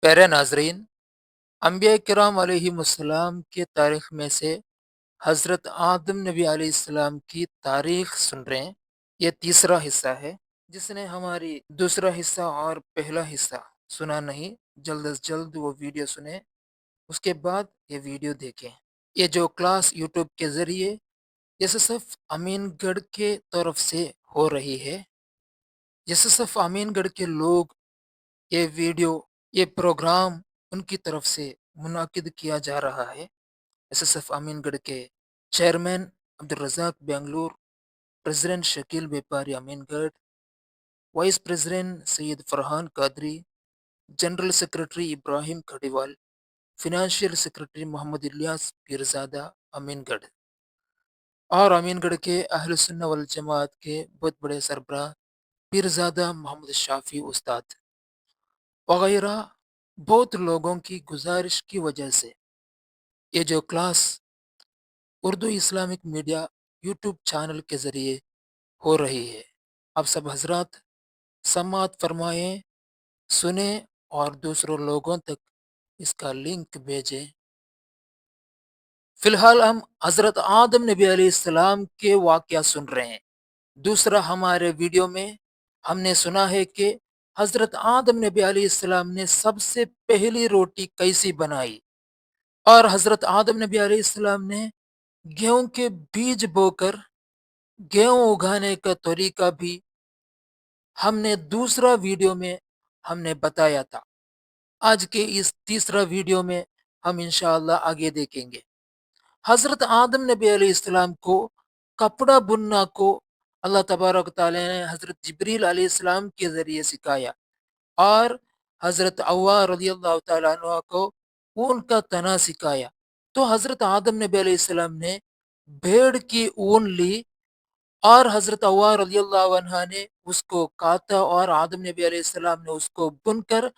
प्यारे नाजरीन, अंबिया किराम अलैहिमुस्सलाम की तारीख में से हज़रत आदम नबी अलैहिस्सलाम की तारीख सुन रहे हैं। ये तीसरा हिस्सा है। जिसने हमारी दूसरा हिस्सा और पहला हिस्सा सुना नहीं, जल्द अज जल्द वो वीडियो सुने, उसके बाद ये वीडियो देखें। ये जो क्लास यूट्यूब के ज़रिए एसएसएफ अमीनगढ़ के तरफ से हो रही है। एसएसएफ अमीनगढ़ के लोग ये वीडियो, ये प्रोग्राम उनकी तरफ से मुनाकिद किया जा रहा है। एसएसएफ अमीनगढ़ के chairman Abdul Razak Bengalur, president Shakeel Vyapari Aminagad, vice president Syed Farhan Qadri, general secretary Ibrahim Khadiwal, financial secretary Mohammed Ilyas Peerzada Aminagad और अमीनगढ़ के अहल सुन्ना वल जमात के बहुत बड़े सरबराह पीरजादा मोहम्मद शाफी उस्ताद वगैरह बहुत लोगों की गुजारिश की वजह से ये जो class Urdu Islamic media YouTube channel के ज़रिए हो रही है, आप सब हजरात समात फरमाएं, सुने और दूसरों लोगों तक इसका लिंक भेजें। फिलहाल हम हज़रत आदम नबी अलैहिस्सलाम के वाक़या सुन रहे हैं। दूसरा हमारे वीडियो में हमने सुना है कि हज़रत आदम नबी अलैहिस्सलाम ने सबसे पहली रोटी कैसी बनाई और हज़रत आदम नबी अलैहिस्सलाम ने गेहूं के बीज बोकर गेहूं उगाने का तरीका भी हमने दूसरा वीडियो में हमने बताया था। आज के इस तीसरा वीडियो में हम इंशाअल्लाह आगे देखेंगे। हजरत आदम नबी अलैहिस्सलाम को कपड़ा बुनना को अल्लाह तबारक व तआला ने हजरत जिब्रील अलैहिस्सलाम के जरिए सिखाया और हजरत अव्वा रज़ियल्लाहु तआला अन्हा को ऊन का तना सिखाया। तो हजरत आदम नबी अलैहिस्सलाम ने भेड़ की ऊन ली और हज़रत अव्वा रज़ियल्लाहु अन्हा ने उसको काता और आदम नबी अलैहिस्सलाम ने उसको बुनकर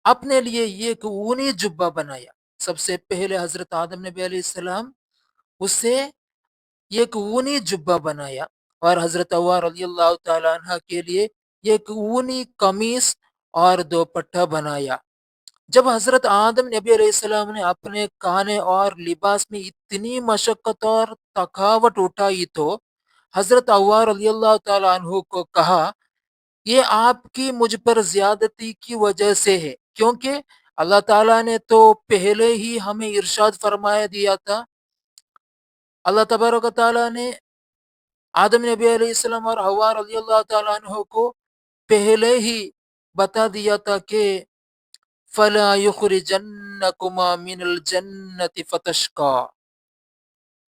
अपने लिए ये एक ऊनी जुब्बा बनाया। सबसे पहले हज़रत आदम नबी अलैहिस्सलाम उससे एक ऊनी जुब्बा बनाया और हज़रत अव्वा रज़ियल्लाहु तआला अन्हा के लिए एक ऊनी कमीज और दोपट्टा बनाया। जब हज़रत आदम नबी अलैहिस्सलाम ने अपने खाने और लिबास में इतनी मशक्कत और थकावट उठाई तो हज़रत अव्वा रज़ियल्लाहु तआला अन्हु को कहा, ये आपकी मुझ पर ज़्यादती की वजह से है, क्योंकि अल्लाह ताला ने तो पहले ही हमें इरशाद फरमाया दिया था। अल्लाह तबारक व तआला ने आदम नबी अलैहिस्सलाम और हव्वा रज़ियल्लाहु तआला अन्हु को पहले ही बता दिया था कि फला युखरिजन्नकुमा मिनल जन्नति फतश्का।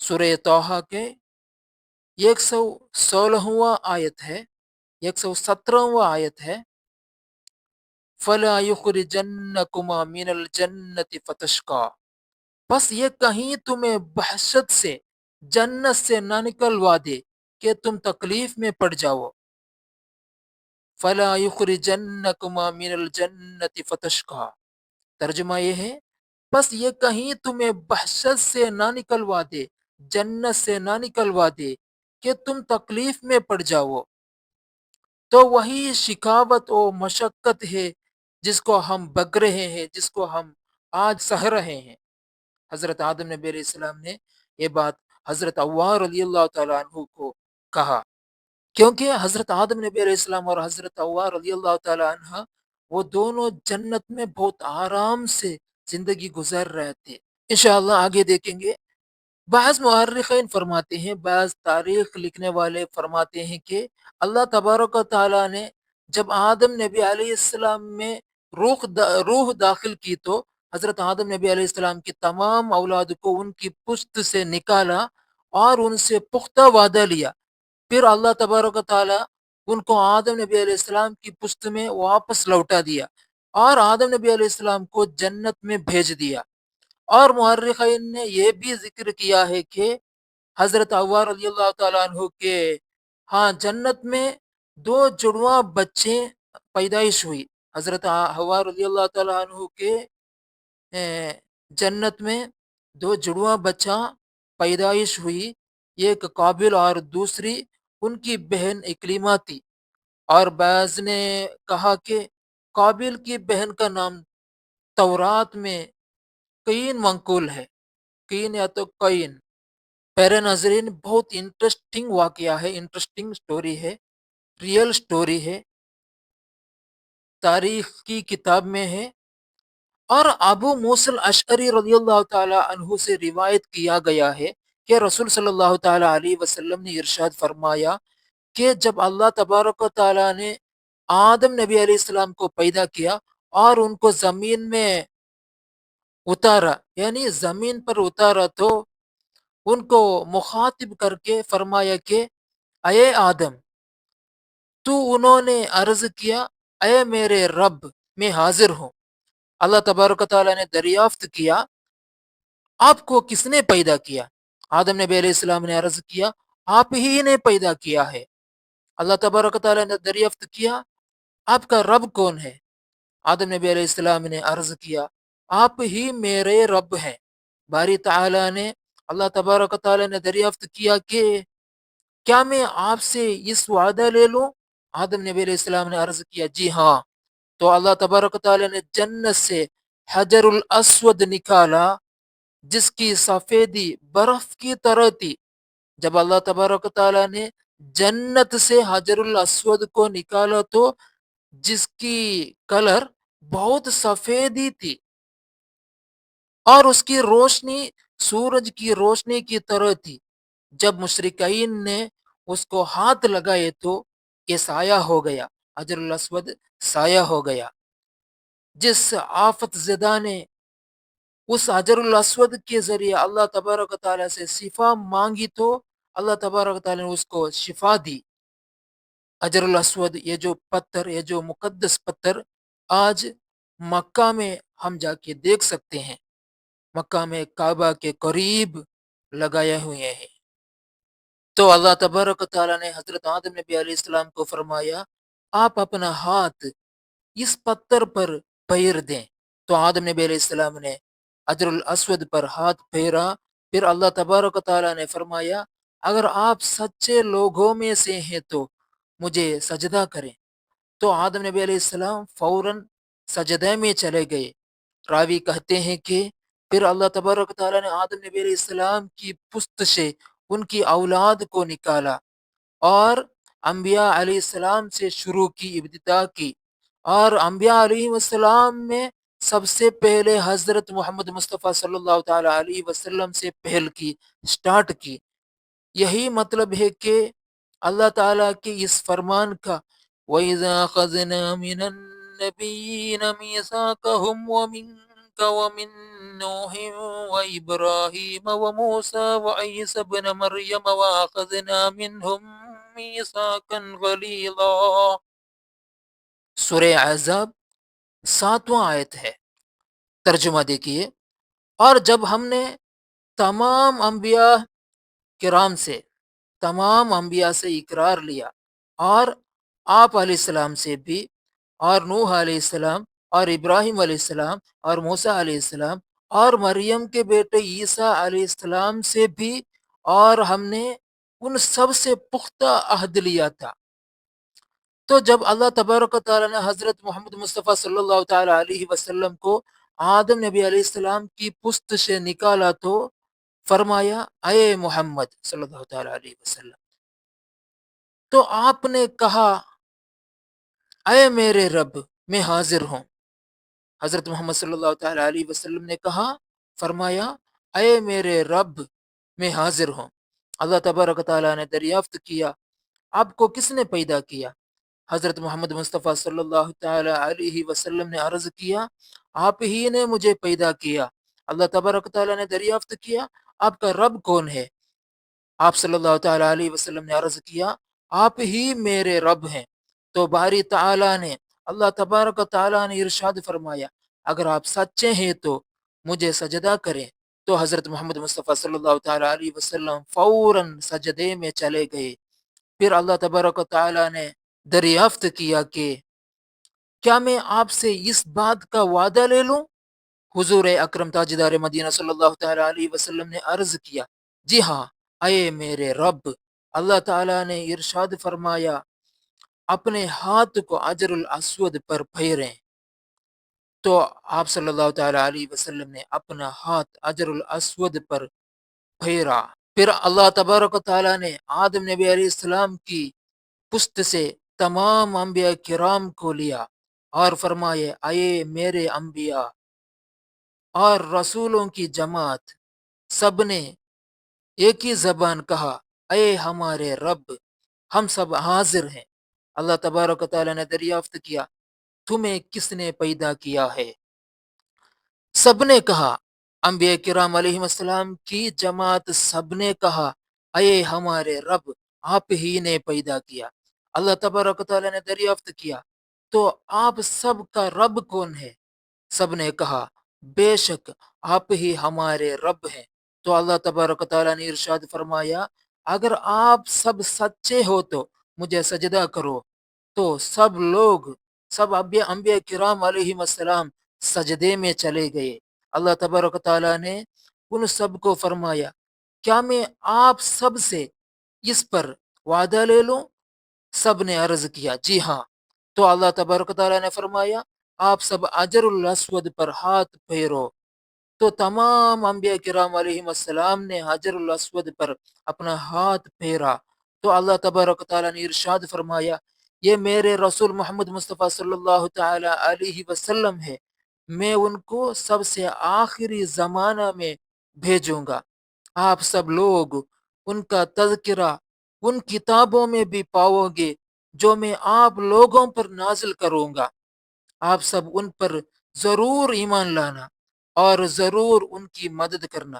सूरह तौहा के 116वां आयत है, 117वां आयत है। फला युखरिजन्नकुमा मिनल जन्नति फतश्का। बस ये कहीं तुम्हें वहशत से जन्नत से ना निकलवा दे कि तुम तकलीफ में पड़ जाओ। फला युखरिजन्नकुमा मिनल जन्नति फतश्का। तर्जुमा ये है, बस ये कहीं तुम्हें वहशत से ना निकलवा दे, जन्नत से ना निकलवा दे कि तुम तकलीफ में पड़ जाओ। तो वही शिकावत और मशक्कत है जिसको हम बग रहे हैं, जिसको हम आज सह रहे हैं। हजरत आदम नबी अलैहिस्सलाम ने ये बात हजरत अव्वा रज़ियल्लाहु तआला अन्हु को कहा, क्योंकि हजरत आदम नबी अलैहिस्सलाम और हजरत अव्वा रज़ियल्लाहु तआला अन्हा वो दोनों जन्नत में बहुत आराम से जिंदगी गुजार रहे थे। इंशाअल्लाह आगे देखेंगे। बाज़ मुअर्रिख़ीन फरमाते हैं, बाज़ तारीख लिखने वाले फरमाते हैं कि अल्लाह तबारक व तआला ने जब आदम नबी अलैहिस्सलाम में रूह दाखिल की तो हज़रत आदम नबी अलैहिस्सलाम की तमाम औलाद को उनकी पुश्त से निकाला और उनसे पुख्ता वादा लिया। फिर अल्लाह तबारक व तआला उनको आदम नबी अलैहिस्सलाम की पुश्त में वापस लौटा दिया और आदम नबी अलैहिस्सलाम को जन्नत में भेज दिया। और मुअर्रिख़ीन ने यह भी ज़िक्र किया है कि हज़रत अव्वा रज़ियल्लाहु तआला अन्हु के जन्नत में 2 जुड़वाँ बच्चे पैदाइश हुई। हज़रत हव्वा रज़ियल्लाहु तआला अन्हु के जन्नत में 2 जुड़वाँ बच्चा पैदाइश हुई। एक काबिल और दूसरी उनकी बहन इक्रीमा थी और बाज़ ने कहा कि काबिल की बहन का नाम तौरात में कईन मंकूल है, कईन या तो कईन। प्यारे नाजरीन, बहुत इंटरेस्टिंग वाकया है, इंटरेस्टिंग स्टोरी है, रियल स्टोरी है, तारीख की किताब में है। और अबू मूसल अशअरी रज़ियल्लाहु ताला अन्हु से रिवायत किया गया है कि रसूल सल्लल्लाहु ताला अलैहि वसल्लम ने इरशाद फरमाया कि जब अल्लाह तबारक व तआला ने आदम नबी अलैहिस्सलाम को पैदा किया और उनको जमीन में उतारा, यानी जमीन पर उतारा, तो उनको मुखातिब करके फरमाया कि अये आदम, तू, उन्होंने अर्ज किया, अये मेरे रब, मैं हाजिर हूँ। अल्लाह तबारक व तआला ने दरियाफ्त किया, आपको किसने पैदा किया? आदम नबी अलैहिस्सलाम ने अर्ज किया, आप ही ने पैदा किया है। अल्लाह तबारक व तआला ने दरियाफ्त किया, आपका रब कौन है? आदम नबी अलैहिस्सलाम ने अर्ज किया, आप ही मेरे रब हैं। बारी ताला ने, अल्लाह तबारक व तआला ने दरियाफ्त किया कि क्या मैं आपसे इस वादा ले लूं? आदम नबी अलैहिस्सलाम ने अर्ज किया, जी हाँ। तो अल्लाह तबारक व तआला ने जन्नत से हजरुल अस्वद निकाला, जिसकी सफेदी बर्फ की तरह थी। जब अल्लाह तबारक व तआला ने जन्नत से हजरुल अस्वद को निकाला, तो जिसकी कलर बहुत सफेदी थी और उसकी रोशनी सूरज की रोशनी की तरह थी। जब मुशरिकीन ने उसको हाथ लगाए तो ये साया हो गया, हजरुल अस्वद साया हो गया। जिस आफत ज़दा ने उस हजरुल अस्वद के ज़रिए अल्लाह तबारक व तआला से शिफा मांगी, तो अल्लाह तबारक व तआला ने उसको शिफा दी। हजरुल अस्वद, ये जो पत्थर, ये जो मुकद्दस पत्थर आज मक्का में हम जाके देख सकते हैं। मक्का में काबा के करीब लगाए हुए हैं। तो अल्लाह तबारक व तआला ने हजरत आदम नबी अलैहिस्सलाम को फरमाया, आप अपना हाथ इस पत्थर पर फेर दें। तो आदम नबी अलैहिस्सलाम ने हजरुल अस्वद पर हाथ फेरा। फिर अल्लाह तबारक व तआला ने फरमाया, अगर आप सच्चे लोगों में से हैं तो मुझे सजदा करें। तो आदम नबी अलैहिस्सलाम फौरन सजदे में चले गए। रावी कहते हैं कि फिर अल्लाह तबारक व तआला ने आदम नबी अलैहिस्सलाम की पुश्त से उनकी औलाद को निकाला और अंबिया अलैहिस्सलाम से शुरू की, इब्तिदा की। और अंबिया अलैहिस्सलाम में सबसे पहले हजरत मोहम्मद मुस्तफ़ा सल्लल्लाहु ताला अलैहि वसल्लम से पहल की, स्टार्ट की। यही मतलब है कि अल्लाह ताला के इस फरमान का, वइज़ा अख़ज़ना मिनन नबिय्यिन मीसाकहुम व मिनक व मिन नूहिन व इब्राहीम व मूसा व ईसा इब्न मर्यम व अख़ज़ना मिनहुम मीसाकन गलीज़ा। सूरह अहज़ाब 7वां आयत है। तर्जुमा देखिए, और जब हमने तमाम अंबिया किराम से, तमाम अंबिया से इकरार लिया, और आप अलैहिस्सलाम से भी, और नूह अलैहिस्सलाम, और इब्राहिम अलैहिस्सलाम, और मूसा अलैहिस्सलाम, और मरियम के बेटे ईसा अलैहिस्सलाम से भी, और हमने उन सब से पुख्ता अहद लिया था। तो जब अल्लाह तबारक व तआला ने हज़रत मोहम्मद मुस्तफ़ा सल्लल्लाहु ताला अलैहि वसल्लम को आदम नबी अलैहिस्सलाम की पुश्त से निकाला, तो फरमाया, अये मोहम्मद सल्लल्लाहु ताला अलैहि वसल्लम, तो आपने कहा, अये मेरे रब, मैं हाजिर हूँ। हज़रत मोहम्मद सल्लल्लाहु ताला अलैहि वसल्लम ने कहा, फरमाया, अये मेरे रब, मैं हाजिर हूँ। अल्लाह तबारक व तआला ने दरियाफ्त किया, आपको किसने पैदा किया? हज़रत मोहम्मद मुस्तफ़ा सल्लल्लाहु ताला अलैहि वसल्लम ने अर्ज़ किया, आप ही ने मुझे पैदा किया। अल्लाह तबारक व तआला ने दरियाफ्त किया, आपका रब कौन है? आप सल्लल्लाहु ताला अलैहि वसल्लम ने अर्ज़ किया, आप ही मेरे रब हैं। तो बारी ताला ने, अल्लाह तबारक व तआला ने इरशाद फरमाया, अगर आप सच्चे हैं तो मुझे सजदा करें। तो हज़रत मोहम्मद मुस्तफ़ा सल्लल्लाहु ताला अलैहि वसल्लम फ़ौरन सजदे में चले गए। फिर अल्लाह तबारक व तआला ने दरियाफ्त किया कि क्या मैं आपसे इस बात का वादा ले लूं? हुजूर अकरम ताजदार मदीना सल्लल्लाहु ताला अलैहि वसल्लम ने अर्ज किया, जी हाँ, अये मेरे रब। अल्लाह ताला ने इरशाद फरमाया, अपने हाथ को अजरुल अस्वद पर फेरें। تو آپ صلی اللہ تعالیٰ علیہ وسلم نے اپنا ہاتھ حجر الاسود پر پھیرا۔ پھر اللہ تبارک و تعالیٰ نے آدم نبی علیہ السلام کی پشت سے تمام انبیاء کرام کو لیا اور فرمائے، اے میرے انبیاء اور رسولوں کی جماعت، سب نے ایک ہی زبان کہا، اے ہمارے رب، ہم سب حاضر ہیں۔ اللہ تبارک و تعالیٰ نے دریافت کیا، تمہیں کس نے پیدا کیا ہے؟ سب نے کہا، انبیاء کرام علیہ السلام کی جماعت سب نے کہا، اے ہمارے رب، آپ ہی نے پیدا کیا۔ اللہ تبارک و تعالیٰ نے دریافت کیا، تو آپ سب کا رب کون ہے؟ سب نے کہا، بے شک آپ ہی ہمارے رب ہیں۔ تو اللہ تبارک و تعالیٰ نے ارشاد فرمایا، اگر آپ سب سچے ہو تو مجھے سجدہ کرو۔ تو سب لوگ، سب انبیاء کرام علیہ السلام سجدے میں چلے گئے۔ اللہ تبارک و تعالیٰ نے ان سب کو فرمایا، کیا میں آپ سب سے اس پر وعدہ لے لوں؟ سب نے عرض کیا، جی ہاں۔ تو اللہ تبارک و تعالیٰ نے فرمایا، آپ سب حجر الاسود پر ہاتھ پھیرو۔ تو تمام انبیاء کرام علیہ السلام نے حجر الاسود پر اپنا ہاتھ پھیرا۔ تو اللہ تبارک و تعالیٰ نے ارشاد فرمایا، یہ میرے رسول محمد مصطفیٰ صلی اللہ تعالی علیہ وسلم ہے، میں ان کو سب سے آخری زمانہ میں بھیجوں گا۔ آپ سب لوگ ان کا تذکرہ ان کتابوں میں بھی پاؤ گے جو میں آپ لوگوں پر نازل کروں گا۔ آپ سب ان پر ضرور ایمان لانا اور ضرور ان کی مدد کرنا۔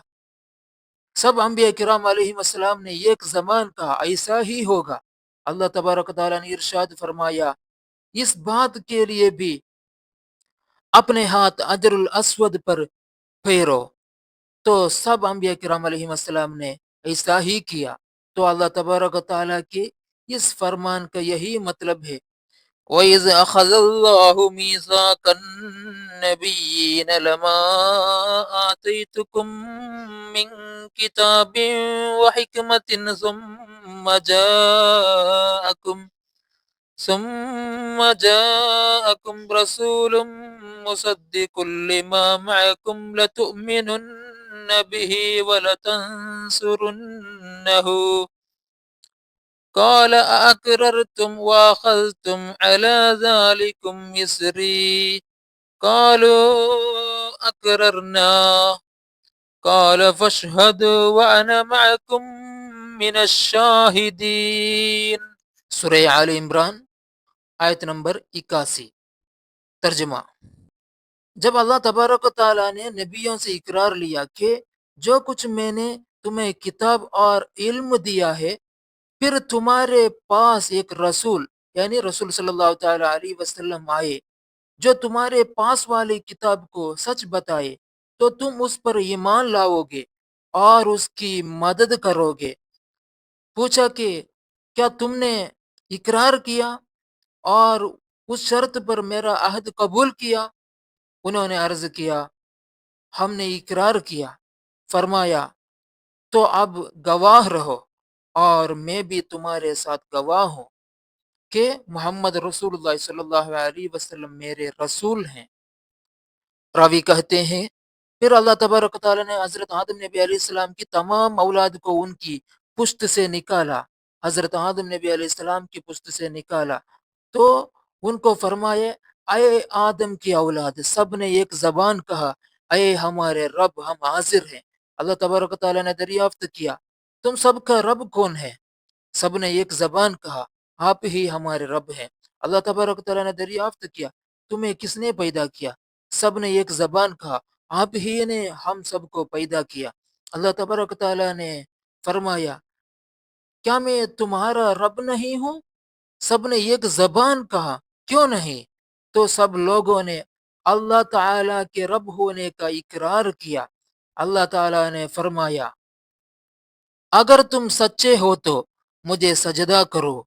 سب انبیاء کرام علیہ السلام نے ایک زمان کہا، ایسا ہی ہوگا۔ اللہ تبارک و تعالیٰ نے ارشاد فرمایا، اس بات کے لیے بھی اپنے ہاتھ حجر الاسود پر پھیرو۔ تو سب انبیاء کرام علیہ السلام نے ایسا ہی کیا۔ تو اللہ تبارک و تعالیٰ کے اس فرمان کا یہی مطلب ہے، وَإِذْ أَخَذَ اللَّهُ مِيثَاقَ النَّبِيِّينَ لَمَا آتَيْتُكُم مِّن كِتَابٍ وَحِكْمَةٍ ثُمَّ جَاءَكُمْ رَسُولٌ مُصَدِّقٌ لِّمَا مَعَكُمْ لَتُؤْمِنُنَّ بِهِ وَلَتَنصُرُنَّهُ قال أأقررتم وأخذتم على ذلكم إصري قالوا أقررنا قال فاشهدوا وأنا معكم من الشاهدين۔ سورہ آل عمران آیت نمبر 81۔ ترجمہ: جب اللہ تبارک و تعالیٰ نے نبیوں سے اقرار لیا کہ جو کچھ میں نے تمہیں کتاب اور علم دیا ہے، پھر تمہارے پاس ایک رسول یعنی رسول صلی اللہ تعالیٰ علیہ وسلم آئے جو تمہارے پاس والی کتاب کو سچ بتائے، تو تم اس پر ایمان لاؤ گے اور اس کی مدد کرو گے۔ پوچھا کہ کیا تم نے اقرار کیا اور اس شرط پر میرا عہد قبول کیا؟ انہوں نے عرض کیا، ہم نے اقرار کیا۔ فرمایا، تو اب گواہ رہو اور میں بھی تمہارے ساتھ گواہ ہوں کہ محمد رسول اللہ صلی اللہ علیہ وسلم میرے رسول ہیں۔ راوی کہتے ہیں، پھر اللہ تبارک و تعالیٰ نے حضرت آدم نبی علیہ السلام کی تمام اولاد کو ان کی پشت سے نکالا۔ حضرت آدم نبی علیہ السلام کی پشت سے نکالا تو ان کو فرمائے، اے آدم کی اولاد، سب نے ایک زبان کہا، اے ہمارے رب، ہم حاضر ہیں۔ اللہ تبارک و تعالیٰ نے دریافت کیا، تم سب کا رب کون ہے؟ سب نے ایک زبان کہا، آپ ہی ہمارے رب ہیں۔ اللہ تبارک و تعالیٰ نے دریافت کیا، تمہیں کس نے پیدا کیا؟ سب نے ایک زبان کہا، آپ ہی نے ہم سب کو پیدا کیا۔ اللہ تبارک و تعالیٰ نے فرمایا، کیا میں تمہارا رب نہیں ہوں؟ سب نے ایک زبان کہا، کیوں نہیں؟ تو سب لوگوں نے اللہ تعالیٰ کے رب ہونے کا اقرار کیا۔ اللہ تعالیٰ نے فرمایا، اگر تم سچے ہو تو مجھے سجدہ کرو۔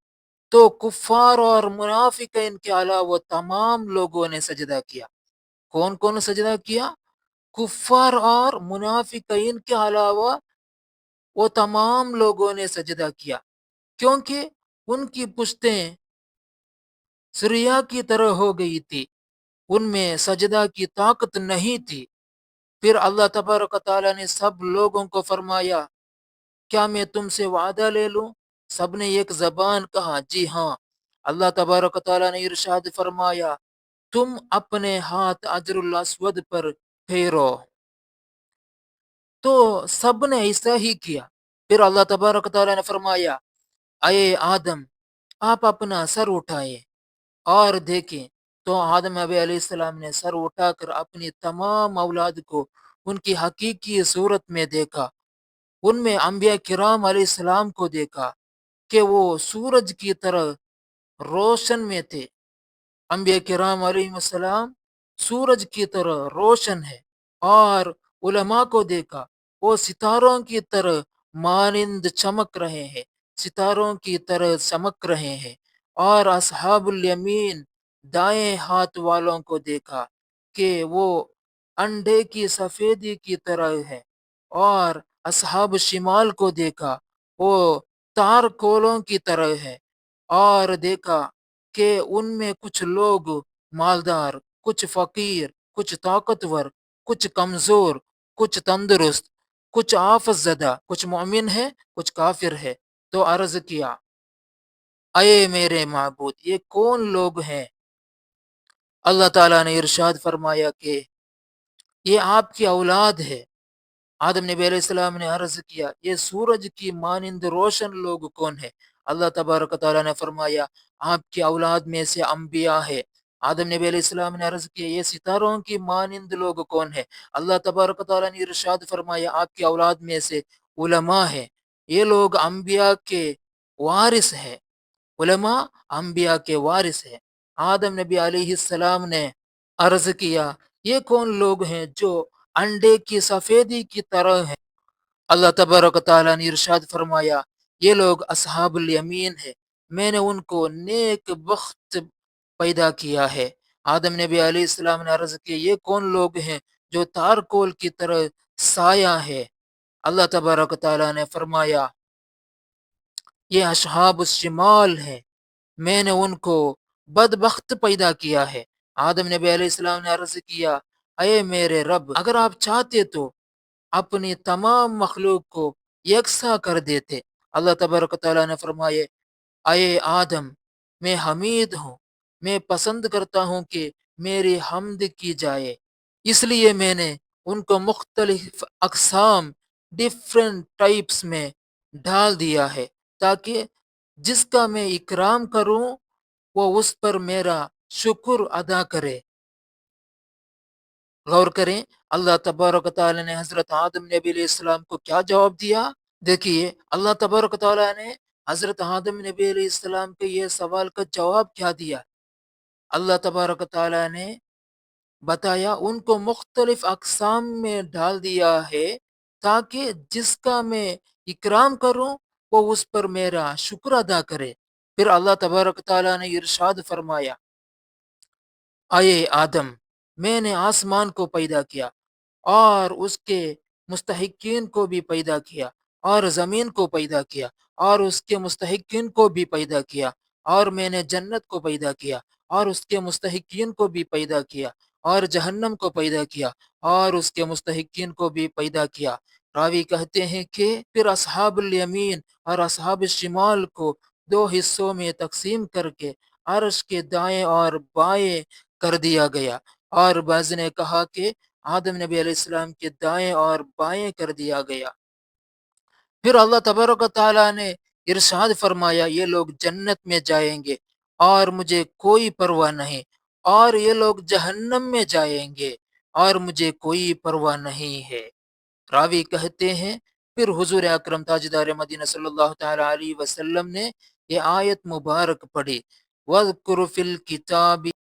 تو کفار اور منافقین کے علاوہ تمام لوگوں نے سجدہ کیا۔ کون کون سجدہ کیا؟ کفار اور منافقین کے علاوہ وہ تمام لوگوں نے سجدہ کیا، کیونکہ ان کی پشتیں سریا کی طرح ہو گئی تھی۔ ان میں سجدہ کی طاقت نہیں تھی۔ پھر اللہ تبارک و تعالیٰ نے سب لوگوں کو فرمایا، کیا میں تم سے وعدہ لے لوں؟ سب نے ایک زبان کہا، جی ہاں۔ اللہ تبارک و تعالیٰ نے ارشاد فرمایا، تم اپنے ہاتھ حجر الاسود پر پھیرو۔ تو سب نے ایسا ہی کیا۔ پھر اللہ تبارک و تعالیٰ نے فرمایا، اے آدم، آپ اپنا سر اٹھائے اور دیکھیں۔ تو آدم نبی علیہ السلام نے سر اٹھا کر اپنی تمام اولاد کو ان کی حقیقی صورت میں دیکھا۔ ان میں انبیاء کرام علیہ السلام کو دیکھا کہ وہ سورج کی طرح روشن میں تھے۔ انبیاء کرام علیہ السلام سورج کی طرح روشن ہے، اور علماء کو دیکھا، وہ ستاروں کی طرح مانند چمک رہے ہیں، ستاروں کی طرح چمک رہے ہیں۔ اور اصحاب الیمین دائیں ہاتھ والوں کو دیکھا کہ وہ انڈے کی سفیدی کی طرح ہے، اور اصحاب شمال کو دیکھا، وہ تار کولوں کی طرح ہے، اور دیکھا کہ ان میں کچھ لوگ مالدار، کچھ فقیر، کچھ طاقتور، کچھ کمزور، کچھ تندرست، کچھ آفت زدہ، کچھ مومن ہے، کچھ کافر ہے۔ تو عرض کیا، اے میرے معبود، یہ کون لوگ ہیں؟ اللہ تعالیٰ نے ارشاد فرمایا کہ یہ آپ کی اولاد ہے۔ آدم نبی علیہ السلام نے عرض کیا، یہ سورج کی مانند روشن لوگ کون ہے؟ اللہ تبارک و تعالیٰ نے فرمایا، آپ کی اولاد میں سے انبیاء ہے۔ آدم نبی علیہ السلام نے عرض کیا، یہ ستاروں کی مانند لوگ کون ہے؟ اللہ تبارک و تعالیٰ نے ارشاد فرمایا، آپ کی اولاد میں سے علماء ہے، یہ لوگ انبیاء کے وارث ہے۔ علماء انبیاء کے وارث ہے۔ آدم نبی علیہ السلام نے عرض کیا، یہ کون لوگ ہیں جو انڈے کی سفیدی کی طرح ہیں؟ اللہ تبارک و تعالیٰ نے ارشاد فرمایا، یہ لوگ اصحاب الیمین ہے، میں نے ان کو نیک بخت پیدا کیا ہے۔ آدم نبی علیہ السلام نے عرض کیا، یہ کون لوگ ہیں جو تارکول کی طرح سایہ ہے؟ اللہ تبارک و تعالیٰ نے فرمایا، یہ اصحاب الشمال ہے، میں نے ان کو بدبخت پیدا کیا ہے۔ آدم نبی علیہ السلام نے عرض کیا، اے میرے رب، اگر آپ چاہتے تو اپنی تمام مخلوق کو یکساں کر دیتے۔ اللہ تبارک و تعالیٰ نے فرمائے، اے آدم، میں حمید ہوں، میں پسند کرتا ہوں کہ میری حمد کی جائے، اس لیے میں نے ان کو مختلف اقسام، ڈیفرنٹ ٹائپس میں ڈال دیا ہے، تاکہ جس کا میں اکرام کروں وہ اس پر میرا شکر ادا کرے۔ غور کریں، اللہ تبارک و تعالیٰ نے حضرت آدم نبی علیہ السلام کو کیا جواب دیا؟ دیکھیے، اللہ تبارک و تعالیٰ نے حضرت آدم نبی علیہ السلام کے یہ سوال کا جواب کیا دیا؟ اللہ تبارک و تعالیٰ نے بتایا، ان کو مختلف اقسام میں ڈال دیا ہے، تاکہ جس کا میں اکرام کروں وہ اس پر میرا شکر ادا کرے۔ پھر اللہ تبارک و تعالیٰ نے ارشاد فرمایا، اے آدم، میں نے آسمان کو پیدا کیا اور اس کے مستحقین کو بھی پیدا کیا، اور زمین کو پیدا کیا اور اس کے مستحقین کو بھی پیدا کیا، اور میں نے جنت کو پیدا کیا اور اس کے مستحقین کو بھی پیدا کیا، اور جہنم کو پیدا کیا اور اس کے مستحقین کو بھی پیدا کیا۔ راوی کہتے ہیں کہ پھر اصحاب الیمین اور اصحاب الشمال کو دو حصوں میں تقسیم کر کے عرش کے دائیں اور بائیں کر دیا گیا، اور بعض نے کہا کہ آدم نبی علیہ السلام کے دائیں اور بائیں کر دیا گیا۔ پھر اللہ تبارک و تعالیٰ نے ارشاد فرمایا، یہ لوگ جنت میں جائیں گے اور مجھے کوئی پرواہ نہیں، اور یہ لوگ جہنم میں جائیں گے اور مجھے کوئی پرواہ نہیں ہے۔ راوی کہتے ہیں، پھر حضور اکرم تاجدار مدینہ صلی اللہ تعالیٰ علیہ وسلم نے یہ آیت مبارک پڑھی، وَاذْكُرْ فِي الْكِتَابِ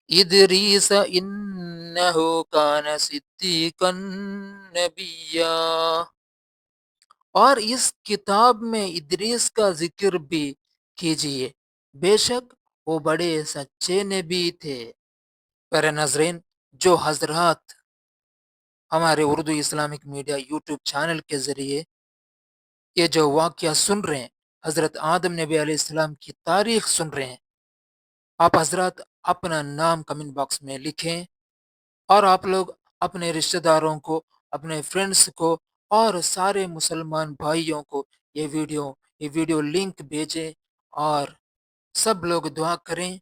ادریس انہ کان صدیقا نبیا۔ اور اس کتاب میں ادریس کا ذکر بھی کیجئے، بے شک وہ بڑے سچے نبی تھے۔ پیارے ناظرین، جو حضرات ہمارے Urdu Islamic media YouTube channel کے ذریعے یہ جو واقعہ سن رہے ہیں، حضرت آدم نبی علیہ السلام کی تاریخ سن رہے ہیں، आप हज़रात अपना नाम कमेंट बॉक्स में लिखें और आप लोग अपने रिश्तेदारों को, अपने फ्रेंड्स को और सारे मुसलमान भाइयों को ये वीडियो लिंक भेजें और सब लोग दुआ करें,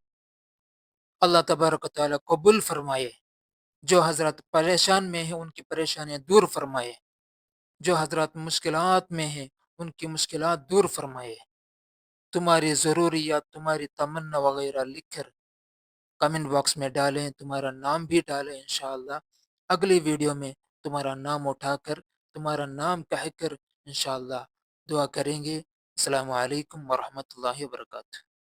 अल्लाह तबारक व तआला कबूल फरमाए। जो हज़रत परेशान में हैं, उनकी परेशानियाँ दूर फरमाए। जो हज़रत मुश्किलात में हैं, उनकी मुश्किलात दूर फरमाए। तुम्हारी ज़रूरियात, तुम्हारी तमन्ना वग़ैरह लिख कर कमेंट बॉक्स में डालें, तुम्हारा नाम भी डालें इंशाअल्लाह। अगली वीडियो में तुम्हारा नाम उठाकर, तुम्हारा नाम कहकर इंशाअल्लाह दुआ करेंगे। अस्सलामु अलैकुम व रहमतुल्लाहि व बरकातहू।